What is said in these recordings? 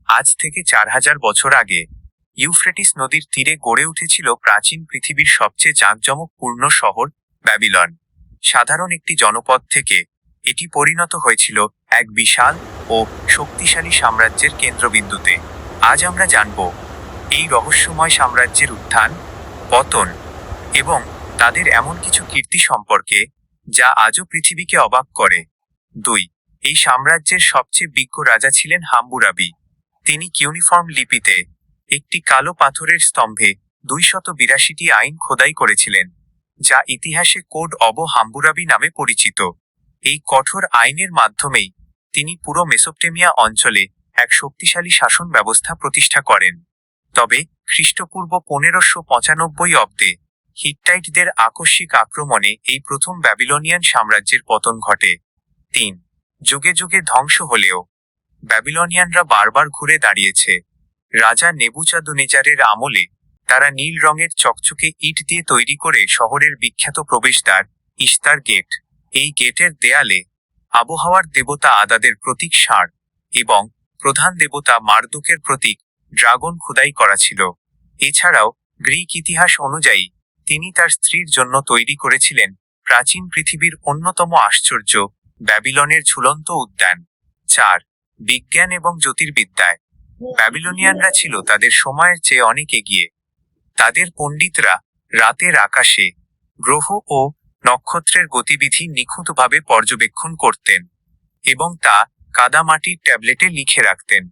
আজ থেকে 4000 বছর আগে ইউফ্রেটিস নদীর তীরে গড়ে উঠেছিল প্রাচীন পৃথিবীর সবচেয়ে জাঁকজমকপূর্ণ শহর, ব্যাবিলন। সাধারণ একটি জনপদ থেকে এটি পরিণত হয়েছিল এক বিশাল ও শক্তিশালী সাম্রাজ্যের কেন্দ্রবিন্দুতে। আজ আমরা জানব এই রহস্যময় সাম্রাজ্যের উত্থান, পতন এবং তাদের এমন কিছু কীর্তি সম্পর্কে যা আজও পৃথিবীকে অবাক করে। 2. এই সাম্রাজ্যের সবচেয়ে বিজ্ঞ রাজা ছিলেন হাম্মুরাবি। তিনি কিউনিফর্ম লিপিতে একটি কালো পাথরের স্তম্ভে 282টি আইন খোদাই করেছিলেন, যা ইতিহাসে কোড অব হাম্মুরাবি নামে পরিচিত। এই কঠোর আইনের মাধ্যমেই তিনি পুরো মেসোপটেমিয়া অঞ্চলে এক শক্তিশালী শাসন ব্যবস্থা প্রতিষ্ঠা করেন। তবে খ্রিস্টপূর্ব 1595 অব্দে হিট্টাইটদের আকস্মিক আক্রমণে এই প্রথম ব্যাবিলনিয়ান সাম্রাজ্যের পতন ঘটে। 3. যুগে যুগে ধ্বংস হলেও ব্যাবিলনিয়ানরা বারবার ঘুরে দাঁড়িয়েছে। রাজা নেবুচাদনেজারের আমলে তারা নীল রঙের চকচকে ইট দিয়ে তৈরি করে শহরের বিখ্যাত প্রবেশদ্বার, ইস্তার গেট। এই গেটের দেয়ালে আবহাওয়ার দেবতা আদাদের প্রতীক ষাঁড় এবং প্রধান দেবতা মারদুকের প্রতীক ড্রাগন খোদাই করা ছিল। এছাড়াও গ্রিক ইতিহাস অনুযায়ী তিনি তার স্ত্রীর জন্য তৈরি করেছিলেন প্রাচীন পৃথিবীর অন্যতম আশ্চর্য, ব্যাবিলনের ঝুলন্ত উদ্যান। 4. বিজ্ঞান এবং জ্যোতির্বিদ্যায় ব্যাবিলনিয়ানরা ছিল তাদের সময়ের চেয়ে অনেক এগিয়ে। তাদের পণ্ডিতরা রাতের আকাশে গ্রহ ও নক্ষত্রের গতিবিধি নিখুঁতভাবে পর্যবেক্ষণ করতেন এবং তা কাদামাটির ট্যাবলেটে লিখে রাখতেন।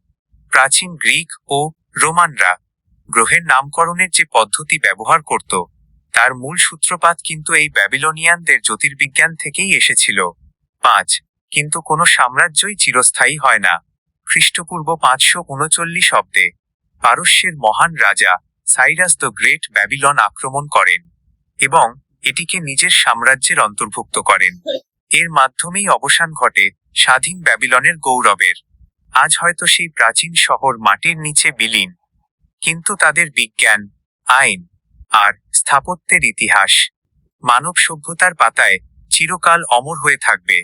প্রাচীন গ্রিক ও রোমানরা গ্রহের নামকরণের যে পদ্ধতি ব্যবহার করত তার মূল সূত্রপাত কিন্তু এই ব্যাবিলনিয়ানদের জ্যোতির্বিজ্ঞান থেকেই এসেছিল। 5. কিন্তু কোনো সাম্রাজ্যই চিরস্থায়ী হয় না। খ্রিস্টপূর্ব 539 অব্দে পারস্যের মহান রাজা সাইরাস দ্য গ্রেট ব্যাবিলন আক্রমণ করেন এবং এটিকে নিজের সাম্রাজ্যের অন্তর্ভুক্ত করেন। এর মাধ্যমেই অবসান ঘটে স্বাধীন ব্যাবিলনের গৌরবের। আজ হয়তো সেই প্রাচীন শহর মাটির নিচে বিলীন, কিন্তু তাদের বিজ্ঞান, আইন আর স্থাপত্যের ইতিহাস মানব সভ্যতার পাতায় চিরকাল অমর হয়ে থাকবে।